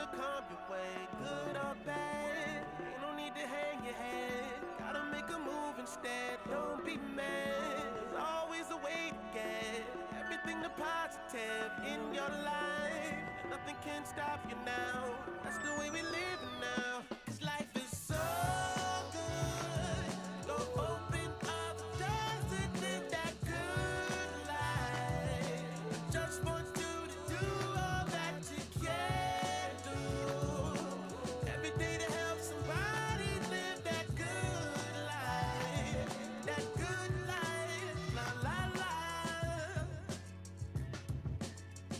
gonna come your way, good or bad. Ain't no need to hang your head. Gotta make a move instead. Don't be mad. There's always a way to get everything the positive in your life. Nothing can stop you now. That's the way we live now. 'Cause life is so good. Go open up the doors to live that good life. Just want you to do all that you can do. Every day to help somebody live that good life. That good life. La la la.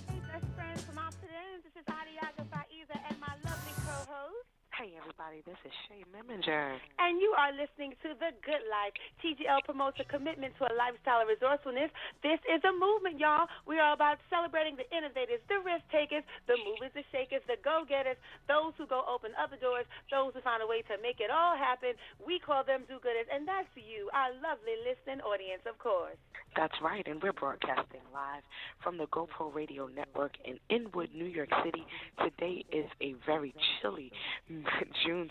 Hey, best friends from Amsterdam. This is Adiaga Faiza and my lovely co-host. Hey everybody, this is Shay Meminger. And you are listening to The Good Life. TGL promotes a commitment to a lifestyle of resourcefulness. This is a movement, y'all. We are about celebrating the innovators, the risk takers, the movers, the shakers, the go-getters, those who go open other doors, those who find a way to make it all happen. We call them do-gooders, and that's you, our lovely listening audience, of course. That's right, and we're broadcasting live from the GoPro Radio Network in Inwood, New York City. Today is a very chilly June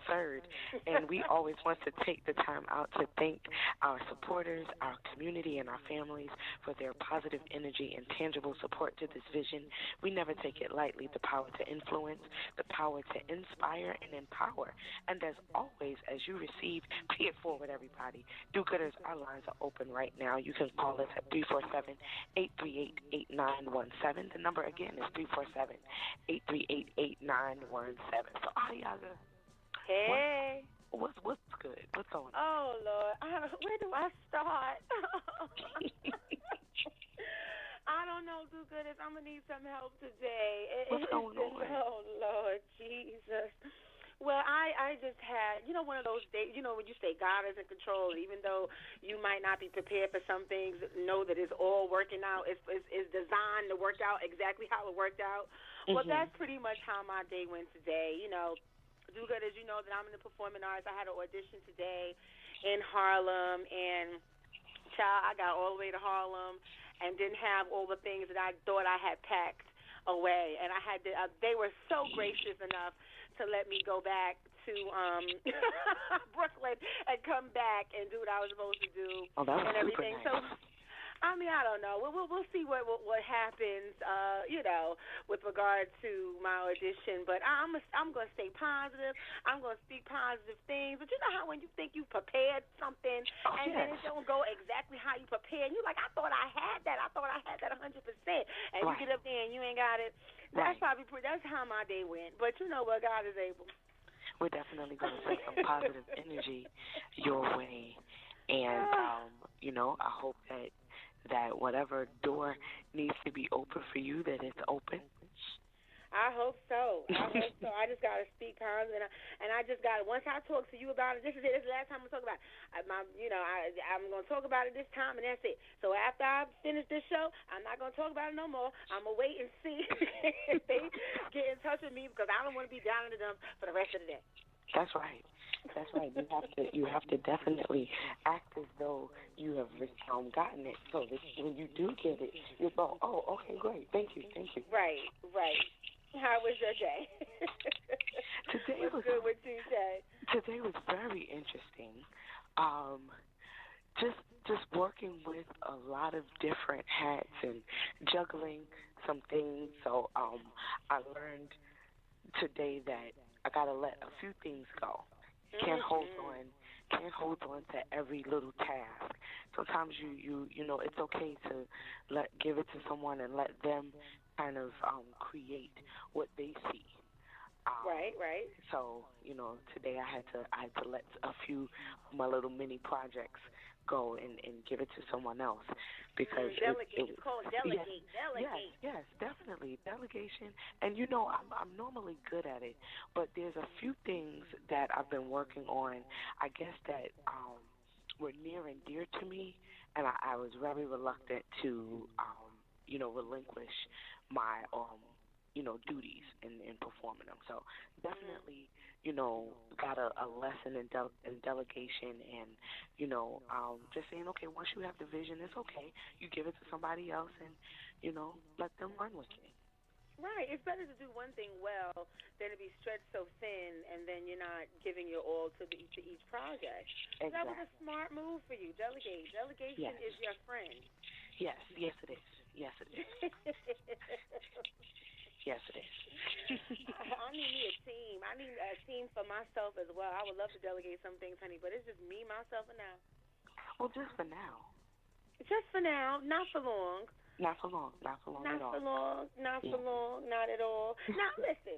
3rd, and we always want to take the time out to thank our supporters, our community, and our families for their positive energy and tangible support to this vision. We never take it lightly, the power to influence, the power to inspire and empower. And as always, as you receive, pay it forward, everybody. Do-gooders, our lines are open right now. You can call us at 347-838-8917. The number again is 347-838-8917. So, Adiaga. Hey. What's good? What's going on? Oh, Lord. Where do I start? I don't know, do-gooders. I'm going to need some help today. What's going on? Oh, Lord Jesus. Well, I just had, one of those days, when you say God is in control, even though you might not be prepared for some things, know that it's all working out. It's designed to work out exactly how it worked out. Mm-hmm. Well, that's pretty much how my day went today. Do-gooders, you know that I'm in the performing arts. I had an audition today in Harlem, and, child, I got all the way to Harlem and didn't have all the things that I thought I had packed away. And I had to, they were so gracious enough to let me go back to Brooklyn and come back and do what I was supposed to do. Oh, that was and everything. Super nice. So, I mean, I don't know. We'll see what happens, with regard to my audition. But I'm going to stay positive. I'm going to speak positive things. But you know how when you think you prepared something and then it don't go exactly how you prepared, you're like, I thought I had that. I thought I had that 100%. And right. You get up there and you ain't got it. That's right. That's how my day went. But you know what? God is able. We're definitely going to send some positive energy your way. And, I hope that whatever door needs to be open for you, that it's open. I hope so. I just got to speak positive, and I just got to, once I talk to you about it, this is it. This is the last time I'm going to talk about it. I'm going to talk about it this time, and that's it. So after I finish this show, I'm not going to talk about it no more. I'm going to wait and see if they get in touch with me, because I don't want to be down in the dumps for the rest of the day. That's right. That's right. You have to definitely act as though you have gotten it, so that when you do get it, you go, oh, okay, great, thank you. Right. How was your day? Today was good with you, Jay? Today was very interesting. Just working with a lot of different hats and juggling some things. So I learned today that I gotta let a few things go. Can't hold on to every little task. Sometimes you it's okay to give it to someone and let them kind of create what they see. Right. So today I had to let a few of my little mini projects go and give it to someone else, because it's called delegate. Yes, definitely delegation. And I'm normally good at it, but there's a few things that I've been working on, I guess, that were near and dear to me, and I was very reluctant to relinquish my duties in performing them. So definitely got a lesson in delegation, and just saying, okay, once you have the vision, it's okay, you give it to somebody else and let them run with it. Right. Right. It's better to do one thing well than to be stretched so thin and then you're not giving your all to each project. So that was Exactly. a smart move for you. Delegate. Delegation Yes. is your friend. Yes. Yes, it is. Yes, it is. Yes, it is. I need me a team. I need a team for myself as well. I would love to delegate some things, honey, but it's just me, myself, and now. Well, just for now. Just for now, not for long. Not for long. Not for long at Not for all. long, not for Yeah. long, not at all. Now, listen,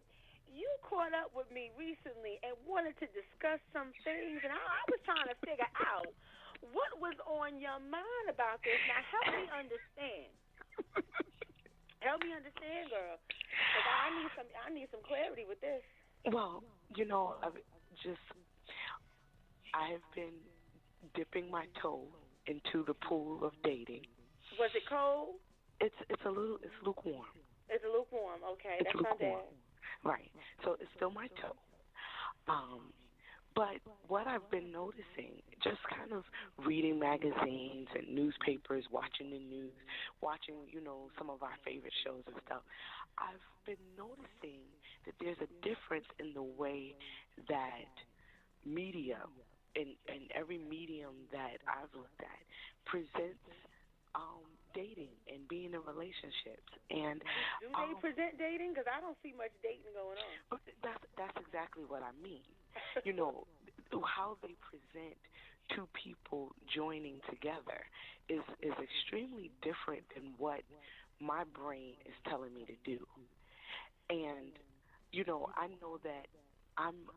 you caught up with me recently and wanted to discuss some things, and I was trying to figure out what was on your mind about this. Now, help me understand. Help me understand, girl, because I need some clarity with this. Well, just I've been dipping my toe into the pool of dating. Was it cold? It's lukewarm. It's lukewarm. Okay, It's that's not lukewarm. bad. Right. So it's still my toe. Um, but what I've been noticing, just kind of reading magazines and newspapers, watching the news, watching, some of our favorite shows and stuff, I've been noticing that there's a difference in the way that media and every medium that I've looked at presents dating and being in relationships. And Do they present dating? Because I don't see much dating going on. that's exactly what I mean. You know, how they present two people joining together is extremely different than what my brain is telling me to do. And I know that I'm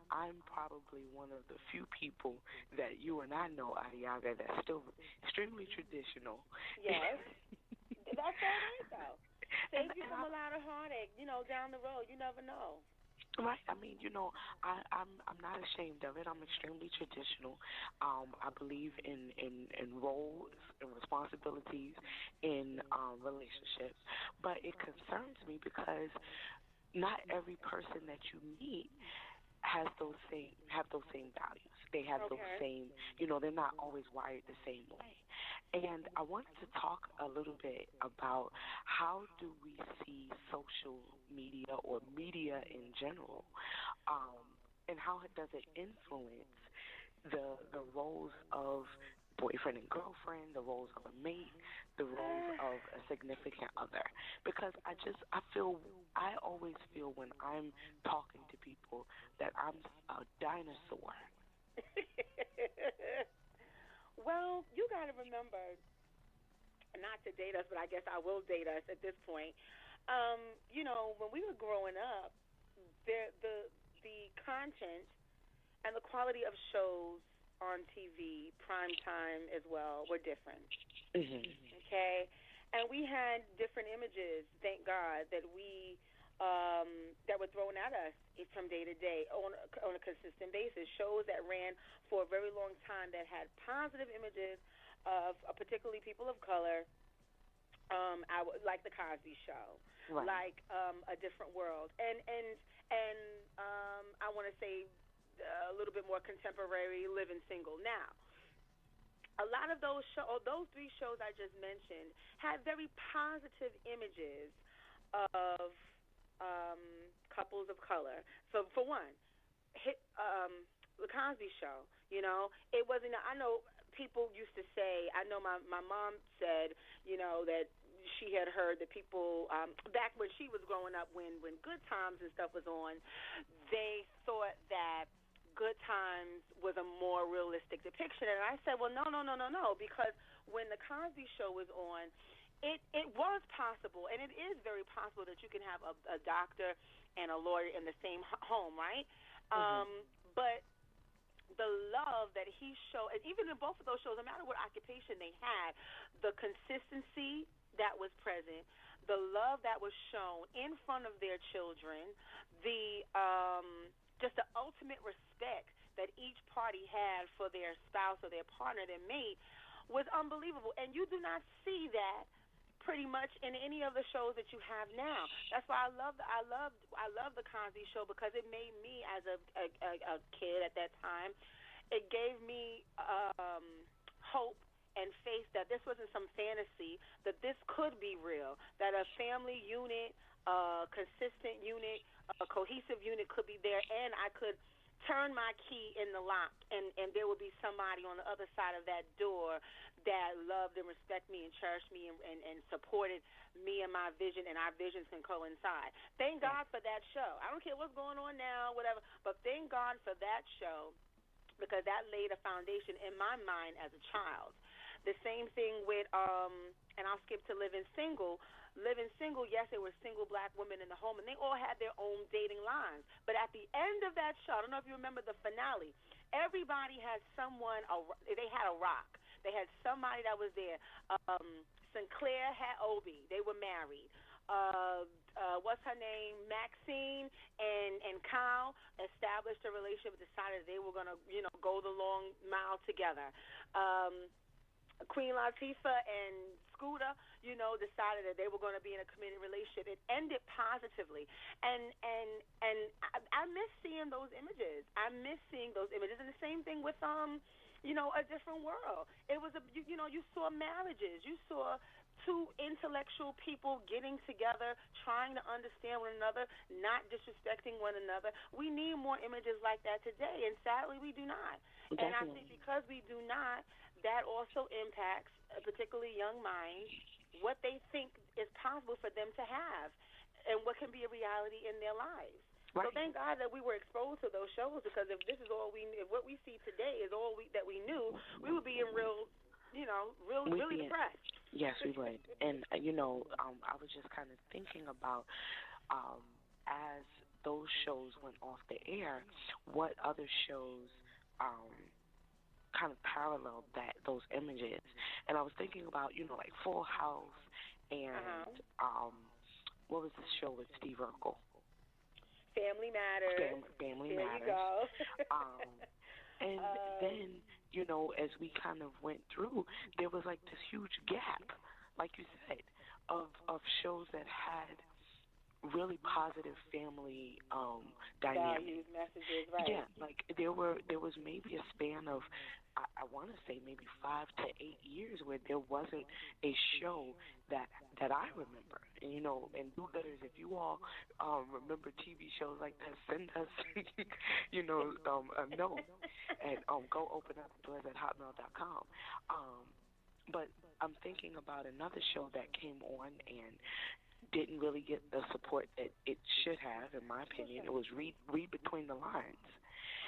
probably one of the few people that you and I know, Adiaga, that's still extremely traditional. Yes. That's all right, though. Save you from I, a lot of heartache, down the road. You never know. Right. I mean, I'm not ashamed of it. I'm extremely traditional. I believe in roles and responsibilities in relationships, but it concerns me because not every person that you meet have those same values. They have those Okay. same, they're not always wired the same way. And I wanted to talk a little bit about how do we see social media or media in general, and how does it influence the roles of boyfriend and girlfriend, the roles of a mate, the roles of a significant other. Because I always feel when I'm talking to people that I'm a dinosaur. Well, you got to remember, not to date us, but I guess I will date us at this point. When we were growing up, the content and the quality of shows on TV, prime time as well, were different. Mhm. Okay, and we had different images. Thank God that were thrown at us from day to day on a consistent basis. Shows that ran for a very long time that had positive images of particularly people of color. Like the Cosby Show, Right. like A Different World, and I want to say a little bit more contemporary, Living Single. Now, a lot of those three shows I just mentioned had very positive images of couples of color. So for one, the Cosby Show. It wasn't. I know people used to say. I know my mom said, that she had heard that people back when she was growing up, when Good Times and stuff was on, they thought that Good Times was a more realistic depiction. And I said, well, no, because when the Cosby Show was on, it was possible, and it is very possible that you can have a doctor and a lawyer in the same home, right? Mhm. But the love that he showed, and even in both of those shows, no matter what occupation they had, the consistency that was present, the love that was shown in front of their children, the just the ultimate respect that each party had for their spouse or their partner, their mate, was unbelievable. And you do not see that pretty much in any of the shows that you have now. That's why I love the Cosby Show, because it made me, as a kid at that time, it gave me hope and faith that this wasn't some fantasy, that this could be real, that a family unit consistent unit, a cohesive unit could be there, and I could turn my key in the lock, and there would be somebody on the other side of that door that loved and respected me and cherished me and supported me and my vision, and our visions can coincide. Thank God for that show. I don't care what's going on now, whatever, but thank God for that show, because that laid a foundation in my mind as a child. The same thing with, and I'll skip to Living Single. Living Single, yes, there were single black women in the home, and they all had their own dating lines. But at the end of that show, I don't know if you remember the finale, everybody had someone, they had a rock. They had somebody that was there. Sinclair had Obi. They were married. What's her name? Maxine and Kyle established a relationship, decided they were going to, go the long mile together. Queen Latifah and Scooter, decided that they were going to be in a committed relationship. It ended positively, and I miss seeing those images. I miss seeing those images, and the same thing with A Different World. It was you saw marriages, you saw two intellectual people getting together, trying to understand one another, not disrespecting one another. We need more images like that today, and sadly, we do not. Definitely. And I think because we do not, that also impacts, particularly young minds, what they think is possible for them to have, and what can be a reality in their lives. Right. So thank God that we were exposed to those shows, because if this is all if what we see today is all that we knew, we would be in really depressed. Yes, we would. And, I was just kind of thinking about, as those shows went off the air, what other shows kind of paralleled those images. And I was thinking about, like Full House and what was the show with Steve Urkel? Family Matters. Family there Matters. You go. And then, as we kind of went through, there was like this huge gap, like you said, of shows that had really positive family dynamics. Values, messages, right. Yeah, like there was maybe a span of, I want to say maybe 5 to 8 years where there wasn't a show that I remember. And, and do-gooders, if you all remember TV shows like that, send us, a note and go open up the doors at hotmail.com. But I'm thinking about another show that came on and didn't really get the support that it should have, in my opinion. It was Read Between the Lines.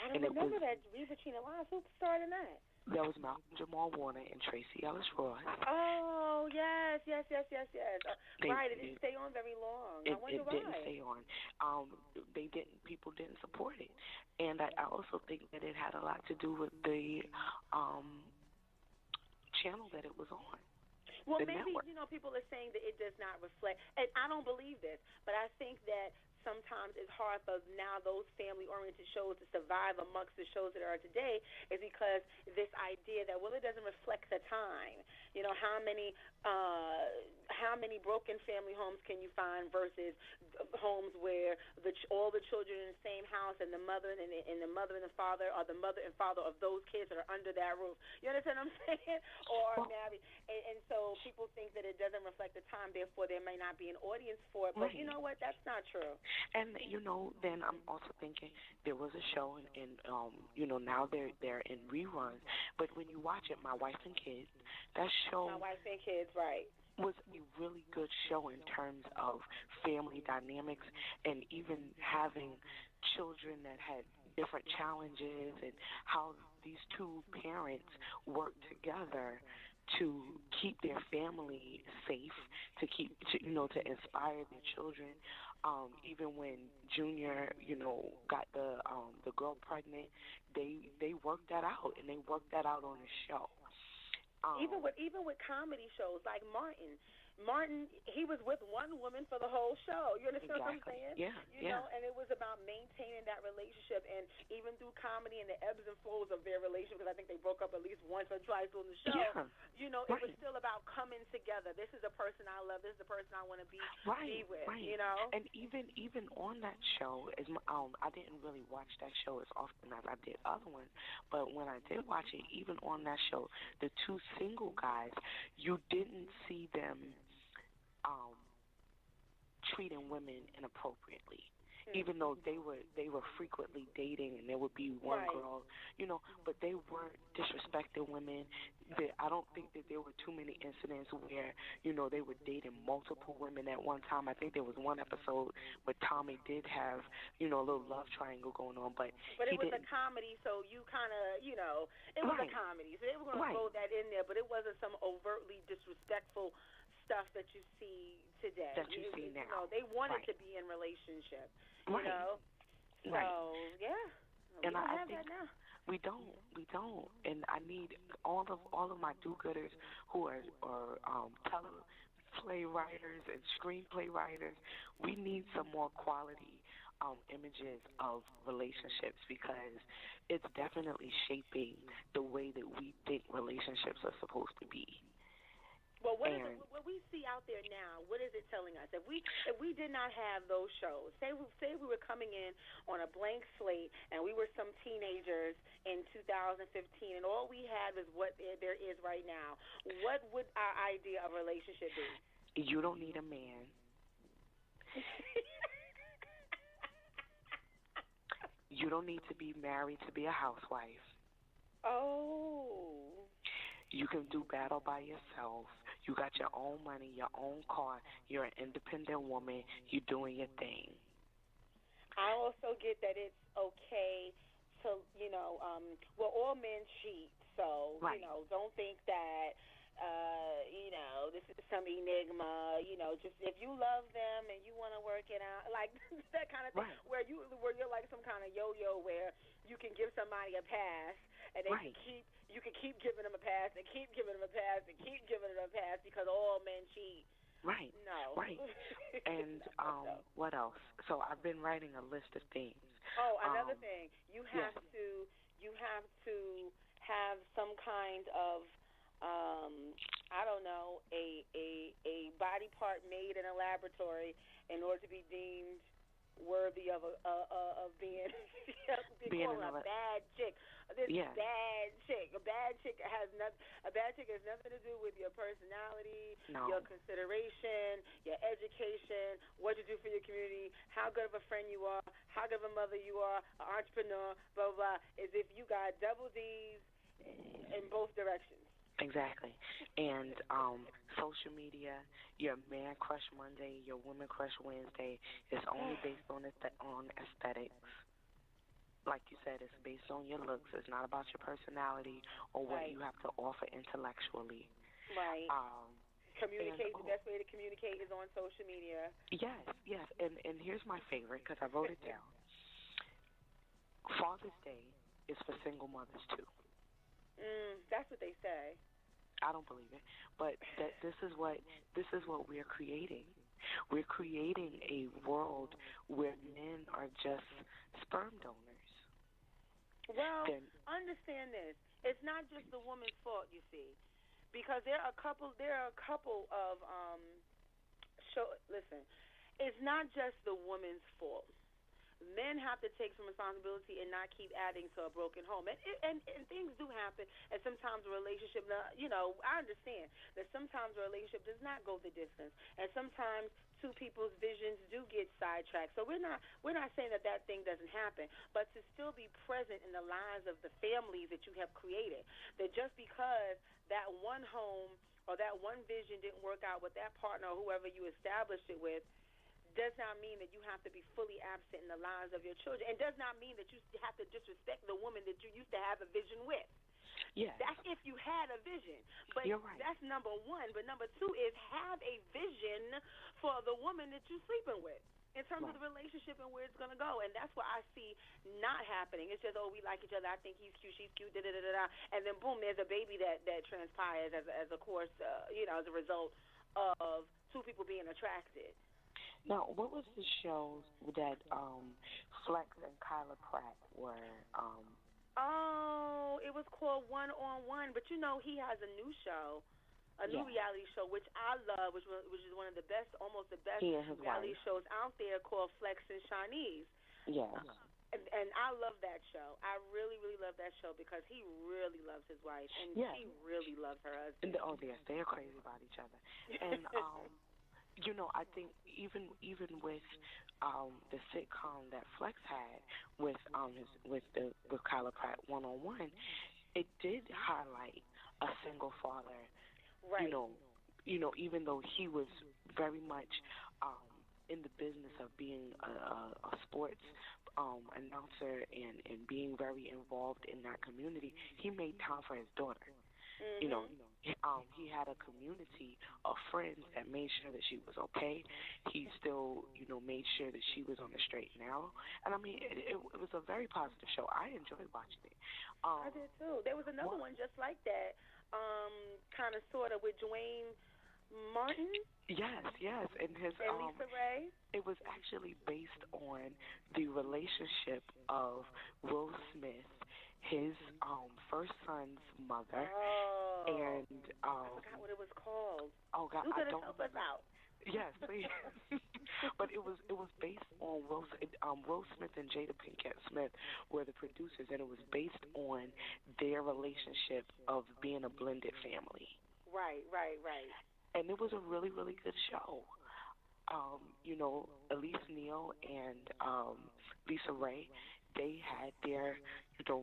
I don't remember that, Read Between the Lines. Who started that? That was Malcolm Jamal Warner and Tracy Ellis Ross. Oh, yes. Right, it didn't stay on very long. I wonder why. It didn't stay on. People didn't support it. And I also think that it had a lot to do with the channel that it was on. Well, maybe, network. People are saying that it does not reflect, and I don't believe this, but I think that sometimes it's hard for now those family-oriented shows to survive amongst the shows that are today, is because this idea that, well, it doesn't reflect the time. How many broken family homes can you find versus homes where all the children in the same house, and the mother and the father, or the mother and father of those kids that are under that roof. You understand what I'm saying? Or married. And so people think that it doesn't reflect the time, therefore there may not be an audience for it. But you know what? That's not true. And then I'm also thinking there was a show, and now they're in reruns. But when you watch it, My Wife and Kids, that show. My Wife and Kids, right. Was a really good show in terms of family dynamics, and even having children that had different challenges, and how these two parents work together to keep their family safe, to inspire their children. Even when Junior, got the girl pregnant, they worked that out, and they worked that out on the show. Even with comedy shows like Martin, he was with one woman for the whole show. You understand what I'm saying? Yeah. You know, and it was about maintaining that relationship, and even through comedy and the ebbs and flows of their relationship, because I think they broke up at least once or twice on the show. Yeah. It was still about coming together. This is a person I love. This is the person I want to be with. Right. And even on that show, I didn't really watch that show as often as I did other ones, but when I did watch it, even on that show, the two single guys, you didn't see them treating women inappropriately. Even though they were frequently dating, and there would be one girl, but they weren't disrespecting women. I don't think that there were too many incidents where they were dating multiple women at one time. I think there was one episode where Tommy did have a little love triangle going on, but it was a comedy, so you kind of it was a comedy, so they were going to throw that in there, but it wasn't some overtly disrespectful stuff that you see today. That you see now. They wanted to be in relationship. So yeah. And I think that now. We don't. And I need all of my do-gooders who are teleplay writers and screenplay writers. We need some more quality images of relationships, because it's definitely shaping the way that we think relationships are supposed to be. Well, what we see out there now, what is it telling us? If we did not have those shows, say we were coming in on a blank slate and we were some teenagers in 2015, and all we had was what there is right now, what would our idea of relationship be? You don't need a man. You don't need to be married to be a housewife. Oh. You can do battle by yourself. You got your own money, your own car. You're an independent woman. You're doing your thing. I also get that it's okay to, all men cheat. So, don't think that, this is some enigma. Just if you love them and you want to work it out, like that kind of thing, where you're like some kind of yo-yo where you can give somebody a pass and they you can keep giving them a pass and keep giving them a pass and keep giving them a pass because all men cheat. Right. No. Right. And what else? So I've been writing a list of things. Oh, another thing. You have to have some kind of I don't know, a body part made in a laboratory in order to be deemed worthy of being called a bad chick. Bad chick. A bad chick has nothing to do with your personality, your consideration, your education, what you do for your community, how good of a friend you are, how good of a mother you are, an entrepreneur, blah blah blah. As if you got double D's in both directions. Exactly. And social media, your man crush Monday, your woman crush Wednesday, is only based on aesthetics. Like you said, it's based on your looks. It's not about your personality or what you have to offer intellectually. Right. Communicate. The best way to communicate is on social media. Yes. And here's my favorite, because I wrote it down. Father's Day is for single mothers too. That's what they say. I don't believe it, but this is what we're creating. We're creating a world where men are just sperm donors. Well, understand this. It's not just the woman's fault, you see, because there are a couple of listen, it's not just the woman's fault. Men have to take some responsibility and not keep adding to a broken home. And things do happen, and sometimes a relationship, I understand that sometimes a relationship does not go the distance, and sometimes two people's visions do get sidetracked. So we're not saying that thing doesn't happen, but to still be present in the lives of the families that you have created, that just because that one home or that one vision didn't work out with that partner or whoever you established it with, does not mean that you have to be fully absent in the lives of your children. And does not mean that you have to disrespect the woman that you used to have a vision with. Yes. That's if you had a vision. But you're right. That's number one. But number two is have a vision for the woman that you're sleeping with in terms of the relationship and where it's going to go. And that's what I see not happening. It's just, we like each other. I think he's cute, she's cute, da-da-da-da-da. And then, boom, there's a baby that transpires as a course, as a result of two people being attracted. Now, what was the show that Flex and Kyla Pratt were? It was called One on One. But he has a new show, a new reality show, which I love, which is one of the best, almost the best reality shows out there, called Flex and Shanice. Yeah. And I love that show. I really, really love that show because he really loves his wife, and she really loves her husband. Yes, they're crazy about each other. And I think even with the sitcom that Flex had with with Kyla Pratt One on One, it did highlight a single father. You Right. know, even though he was very much um, in the business of being a sports announcer and being very involved in that community, he made time for his daughter. You know, Mhm. he had a community of friends that made sure that she was okay. He still, made sure that she was on the straight and narrow. And I mean, it was a very positive show. I enjoyed watching it. I did too. There was another One, one just like that, kind of sort of with Dwayne Martin yes, and his and Lisa Ray. it was actually based on the relationship of Will Smith, his first son's mother, Oh, and I forgot what it was called. oh God, You I could don't help us remember. out. Yes, please. But it was based on Will Smith and Jada Pinkett Smith were the producers, and it was based on their relationship of being a blended family, Right, right, right. and it was a really really good show. Elise Neal and Lisa Ray, they had their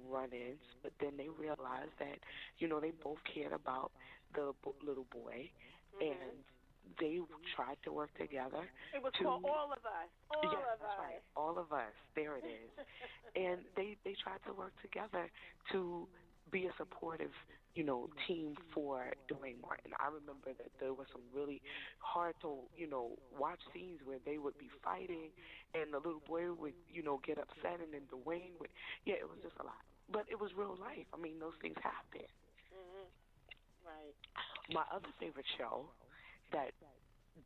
run-ins, but then they realized that they both cared about the little boy, Mhm. and they tried to work together It was called to All of Us. All yes, of that's right, Us. all of us. There it is, and they tried to work together to be a supportive team for Dwayne Martin. I remember that there was some really hard to watch scenes where they would be fighting, and the little boy would get upset, and then Dwayne would it was just a lot, but it was real life. I mean, those things happen. Mhm. Right. My other favorite show that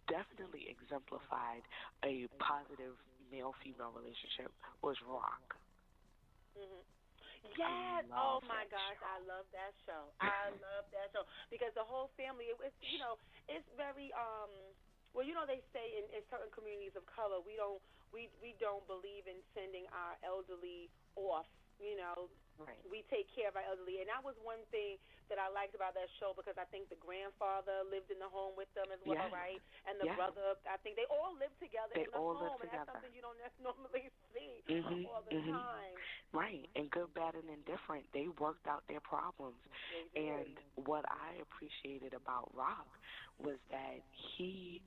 definitely exemplified a positive male-female relationship was Rock. Mhm. I Yes. Oh love my that gosh, I show. love that show. I love that show because the whole family. It's very Well, they say in certain communities of color, we don't believe in sending our elderly off. You know, Right. we take care of our elderly, and that was one thing that I liked about that show because I think the grandfather lived in the home with them as well, Yes. right? And the Yes. brother, I think they all lived together They in the all live home, and that's together. something you don't normally see Mhm. all the Mhm. time. Right. And good, bad, and indifferent, they worked out their problems. They did. And what I appreciated about Rock was that he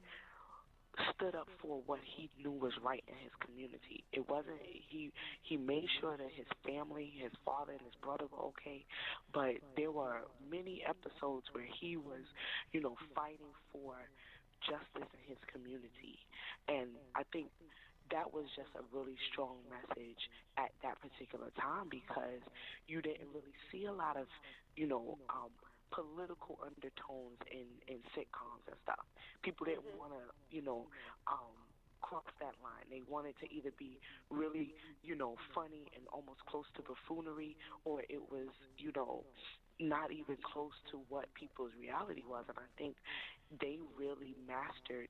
stood up for what he knew was right in his community. It wasn't he made sure that his family, his father and his brother were okay, but there were many episodes where he was, fighting for justice in his community. And I think that was just a really strong message at that particular time because you didn't really see a lot of, political undertones in sitcoms and stuff. People didn't Mhm. want to, cross that line. They wanted to either be really, funny and almost close to buffoonery, or it was, not even close to what people's reality was. And I think they really mastered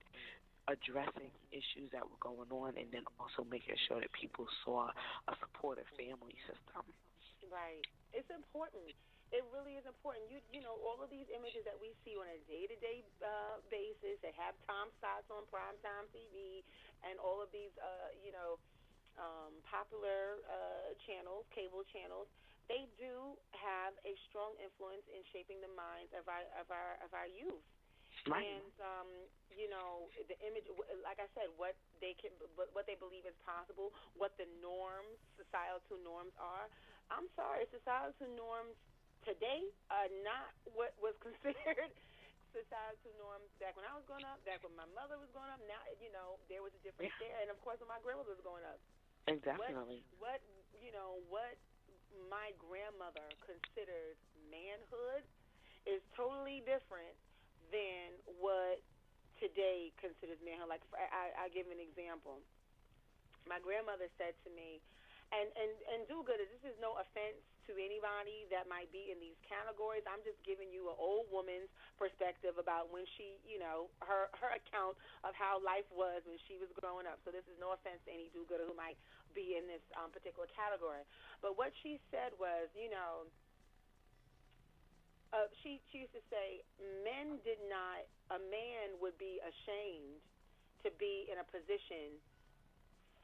addressing issues that were going on and then also making sure that people saw a supportive family system. Right. It's important. It really is important. All of these images that we see on a day-to-day basis that have time slots on primetime TV and all of these, popular channels, cable channels, they do have a strong influence in shaping the minds of our youth. Right. And the image, like I said, what they believe is possible, what the norms, societal norms are. I'm sorry, societal norms today are not what was considered societal norms back when I was growing up, back when my mother was growing up. Now, there was a difference Yeah. there, and of course when my grandmother was growing up. And What definitely. what my grandmother considered manhood is totally different than what today considers manhood. Like I give an example. My grandmother said to me, and do good. This is no offense to anybody that might be in these categories. I'm just giving you an old woman's perspective about when she, her account of how life was when she was growing up. So this is no offense to any do-gooder who might be in this particular category. But what she said was, she used to say, a man would be ashamed to be in a position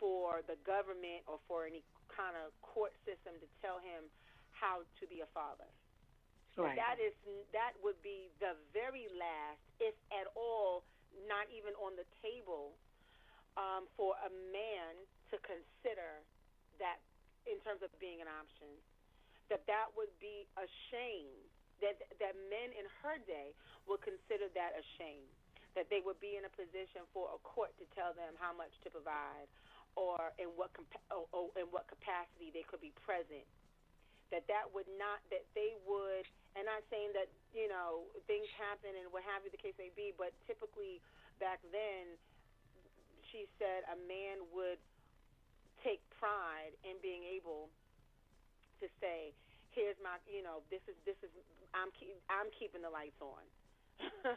for the government or for any kind of court system to tell him how to be a father. Right. That would be the very last, if at all, not even on the table, for a man to consider that in terms of being an option. That would be a shame. That men in her day would consider that a shame. That they would be in a position for a court to tell them how much to provide, or in what capacity they could be present. That would not, that they would, and not saying that, things happen and what have you the case may be, but typically back then, she said a man would take pride in being able to say, here's my, this is I'm keeping the lights on.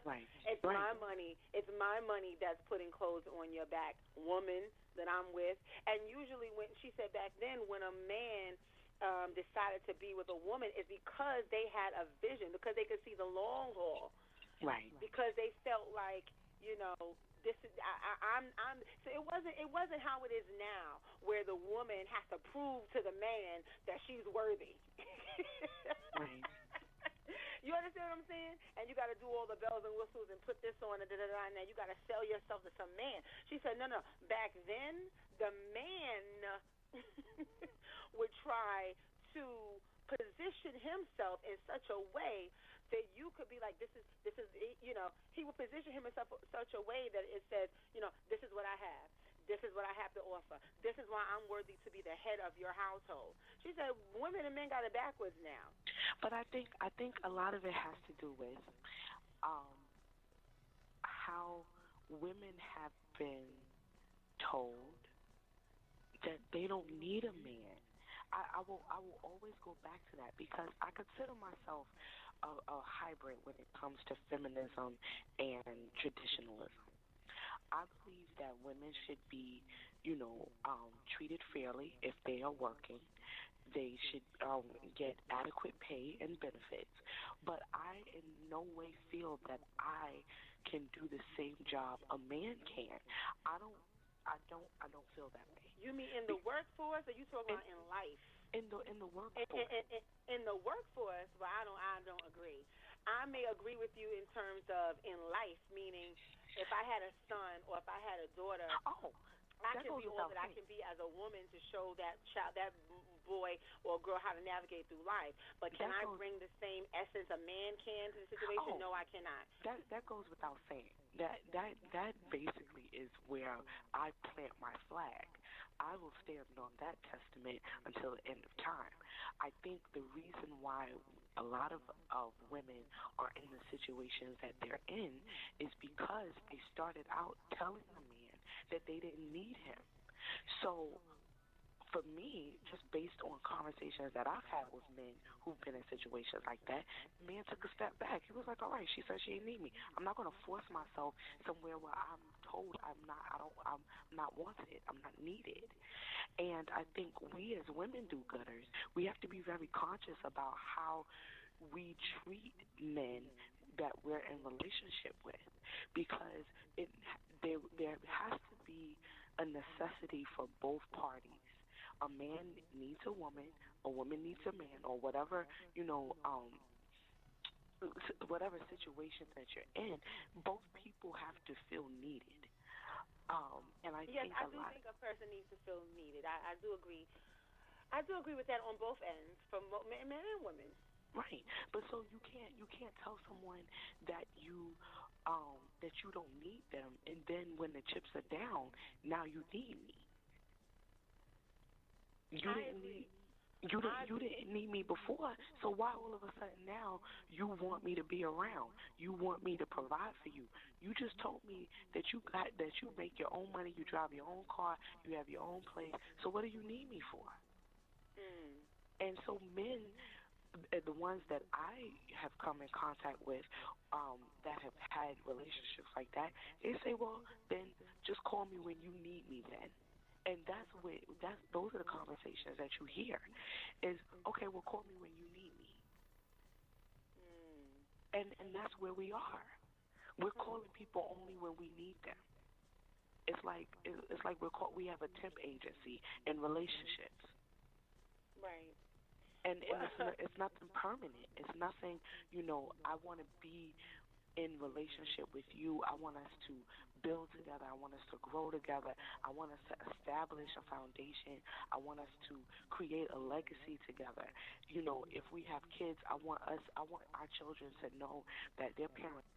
Right. It's my money. It's my money that's putting clothes on your back, woman that I'm with. And usually, when she said back then, when a man decided to be with a woman, is because they had a vision, because they could see the long haul, right? Because they felt like, this is I'm. So it wasn't how it is now, where the woman has to prove to the man that she's worthy. Right. You understand what I'm saying? And you got to do all the bells and whistles and put this on and da-da-da, and then you got to sell yourself to some man. She said, no. Back then, the man would try to position himself in such a way that you could be like, this is, he would position himself in such a way that it says, this is what I have. This is what I have to offer. This is why I'm worthy to be the head of your household. She said women and men got it backwards now. But I think a lot of it has to do with how women have been told that they don't need a man. I will always go back to that, because I consider myself a hybrid when it comes to feminism and traditionalism. I believe that women should be, treated fairly if they are working. They should get adequate pay and benefits. But I in no way feel that I can do the same job a man can. I don't feel that way. You mean in the workforce, or you talking about in life? In the workforce. In the workforce, well, I don't agree. I may agree with you in terms of in life, meaning if I had a son or if I had a daughter, I can be all that I can be as a woman to show that child, that boy or girl, how to navigate through life. But can I bring the same essence a man can to the situation? No, I cannot. That goes without saying. That basically is where I plant my flag. I will stand on that testament until the end of time. I think the reason why a lot of women are in the situations that they're in is because they started out telling the man that they didn't need him. So for me, just based on conversations that I've had with men who've been in situations like that, the man took a step back. He was like, all right, she said she didn't need me. I'm not going to force myself somewhere where I'm told I'm not wanted, I'm not needed. And I think we as women do-gooders, we have to be very conscious about how we treat men that we're in relationship with, because there has to be a necessity for both parties. A man needs a woman needs a man, or whatever, whatever situation that you're in, both people have to feel needed. And I think I do think a person needs to feel needed. I do agree. I do agree with that on both ends, from men and women. Right, but so you can't tell someone that you don't need them, and then when the chips are down, now you need me. You didn't need me before, so why all of a sudden now you want me to be around? You want me to provide for you. You just told me that you make your own money, you drive your own car, you have your own place. So what do you need me for? And so men, the ones that I have come in contact with that have had relationships like that, they say, well, then just call me when you need me then. And those are the conversations that you hear. Is, okay, well, call me when you need me. And that's where we are. We're calling people only when we need them. it's like we have a temp agency in relationships. Right. And it's nothing permanent. It's nothing, I want to be in relationship with you. I want us to build together. I want us to grow together. I want us to establish a foundation. I want us to create a legacy together. If we have kids, I want our children to know that their parents